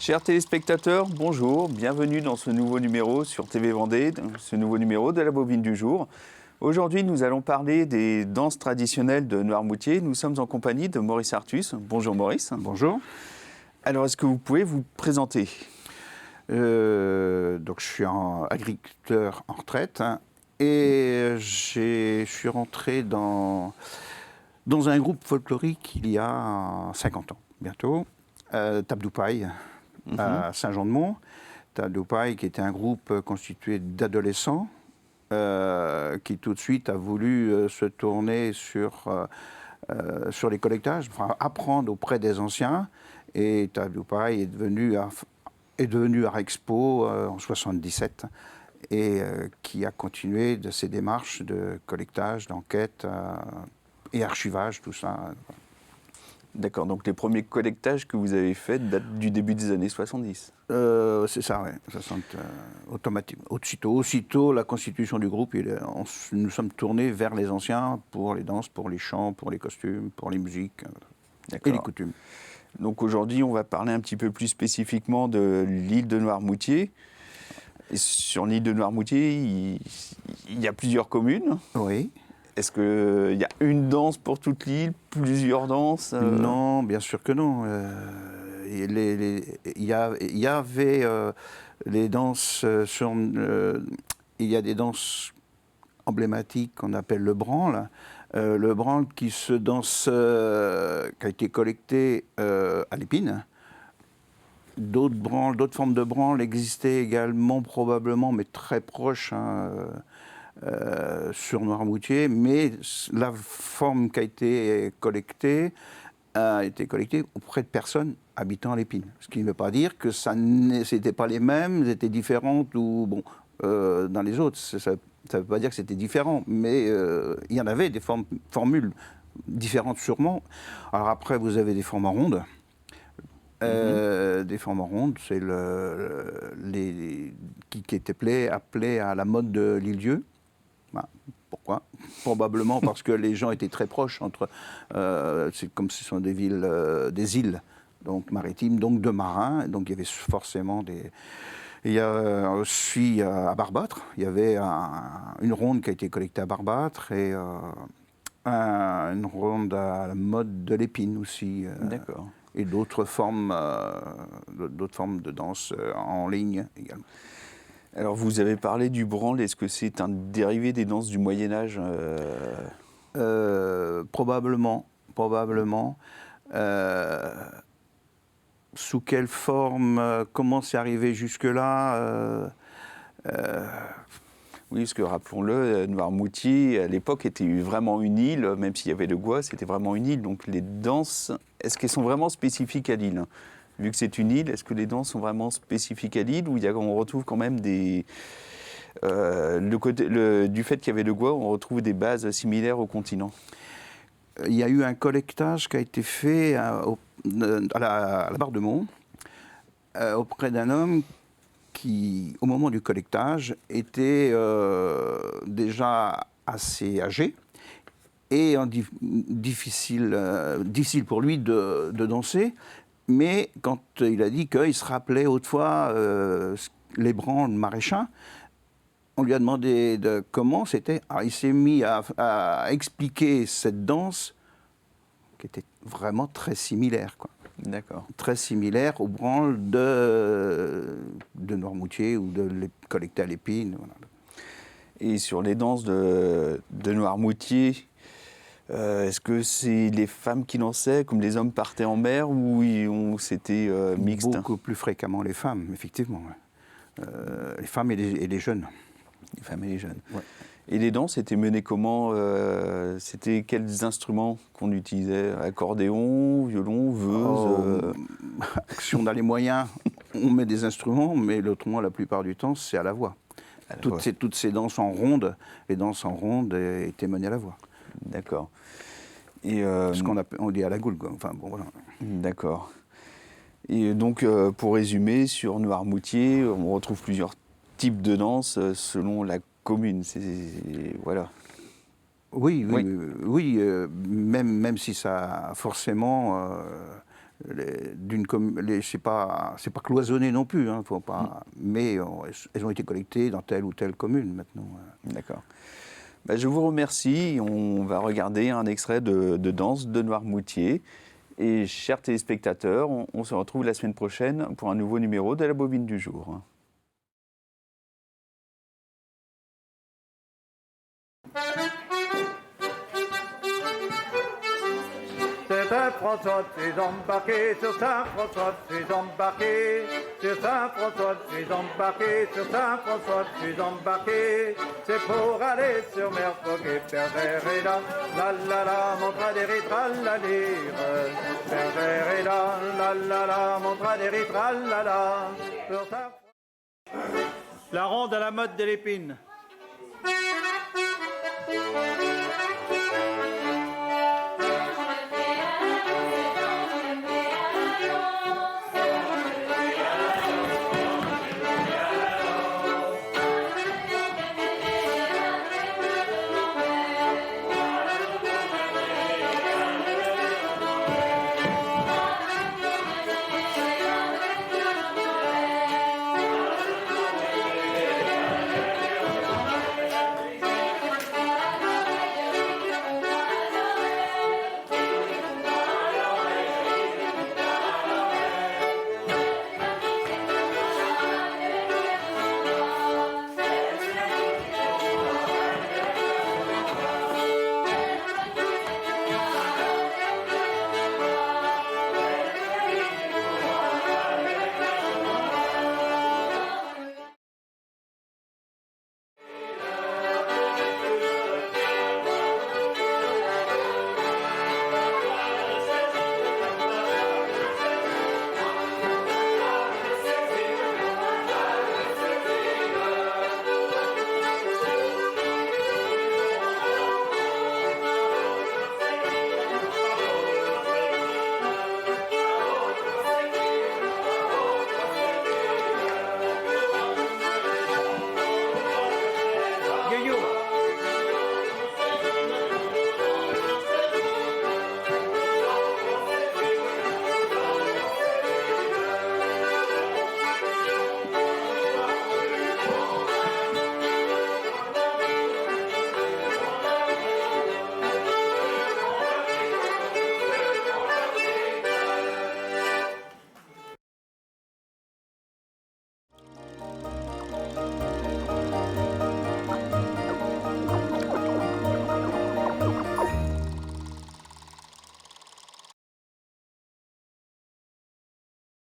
Chers téléspectateurs, bonjour, bienvenue dans ce nouveau numéro sur TV Vendée, ce nouveau numéro de la bobine du jour. Aujourd'hui, nous allons parler des danses traditionnelles de Noirmoutier. Nous sommes en compagnie de Maurice Artus. Bonjour Maurice. Bonjour. Alors, est-ce que vous pouvez vous présenter ? Donc je suis agriculteur en retraite et je suis rentré dans un groupe folklorique il y a 50 ans, bientôt, Tabdoupaï, à Saint-Jean-de-Mont. Tabdoupaï qui était un groupe constitué d'adolescents qui tout de suite a voulu se tourner sur les collectages, enfin, apprendre auprès des anciens. Et Tabdoupaï est devenu Art Expo en 77 et qui a continué de ses démarches de collectage, d'enquête et archivage, tout ça. D'accord, donc les premiers collectages que vous avez faits datent du début des années 70. C'est ça, oui. Automatiquement. Aussitôt la constitution du groupe, nous sommes tournés vers les anciens pour les danses, pour les chants, pour les costumes, pour les musiques et les coutumes. Donc aujourd'hui, on va parler un petit peu plus spécifiquement de l'île de Noirmoutier. Et sur l'île de Noirmoutier, il y a plusieurs communes. Oui. Est-ce qu'il y a une danse pour toute l'île, plusieurs danses Non, bien sûr que non. Il y avait les danses il y a des danses emblématiques qu'on appelle le branle. Le branle qui se danse, qui a été collecté à l'Épine. D'autres formes de branle existaient également probablement, mais très proches, sur Noirmoutier. Mais la forme qui a été collectée auprès de personnes habitant à l'Épine. Ce qui ne veut pas dire que c'était pas les mêmes, elles étaient différentes ou dans les autres. Ça ne veut pas dire que c'était différent, mais il y en avait des formules différentes sûrement. Alors après, vous avez des formes en ronde. Des formes en ronde, c'est qui étaient appelés à la mode de l'île-dieu. Pourquoi ? Probablement parce que les gens étaient très proches entre. C'est comme ce sont des villes, des îles, donc maritimes, donc de marins. Donc il y avait forcément des. Il y a aussi à Barbâtre, il y avait une ronde qui a été collectée à Barbâtre et une ronde à la mode de l'Épine aussi. D'accord. Et d'autres formes de danse en ligne également. Alors vous avez parlé du branle, est-ce que c'est un dérivé des danses du Moyen-Âge Probablement. Sous quelle forme, comment c'est arrivé jusque-là Oui, parce que rappelons-le, Noirmoutier, à l'époque, était vraiment une île, même s'il y avait le Gois, c'était vraiment une île. Donc les danses, est-ce qu'elles sont vraiment spécifiques à l'île ? Vu que c'est une île, est-ce que les danses sont vraiment spécifiques à l'île ou on retrouve quand même du fait qu'il y avait le Gois, on retrouve des bases similaires au continent ? Il y a eu un collectage qui a été fait à la Barre de Mont auprès d'un homme qui, au moment du collectage, était déjà assez âgé et difficile pour lui de danser. Mais quand il a dit qu'il se rappelait autrefois les branles maraîchins, on lui a demandé comment c'était. Alors il s'est mis à expliquer cette danse qui était vraiment très similaire, quoi. D'accord. Très similaire aux branles de Noirmoutier ou collectées à l'Épine. Voilà. Et sur les danses de Noirmoutier, est-ce que c'est les femmes qui dansaient, comme les hommes partaient en mer, ou c'était mixte ? Beaucoup plus fréquemment les femmes, effectivement. Les femmes et les jeunes. Les femmes et les jeunes. Ouais. Et les danses étaient menées comment ? C'était quels instruments qu'on utilisait ? Accordéon, violon, veuse Si on a les moyens, on met des instruments, mais l'autrement, la plupart du temps, c'est à la voix. Toutes ces danses en ronde, les danses en ronde étaient menées à la voix. D'accord. Et ce on dit à la goule, quoi. Enfin, bon, voilà. D'accord. Et donc, pour résumer, sur Noirmoutier, on retrouve plusieurs types de danses selon la commune. Voilà. Oui, même si ça, forcément, c'est pas cloisonné non plus, hein, faut pas, mais elles ont été collectées dans telle ou telle commune maintenant. D'accord. Bah, je vous remercie. On va regarder un extrait de danse de Noirmoutier. Et chers téléspectateurs, on se retrouve la semaine prochaine pour un nouveau numéro de la bobine du jour. C'est Saint-François, je suis embarqué, sur Saint-François, je suis embarqué, sur Saint-François, je suis embarqué, sur Saint-François, je suis embarqué. C'est pour aller sur Merfoguet, Bergère est là, la la la, mon tradéri tralalire. Bergère est là, la la, mon tradéri tralala. La ronde à la mode de l'épine.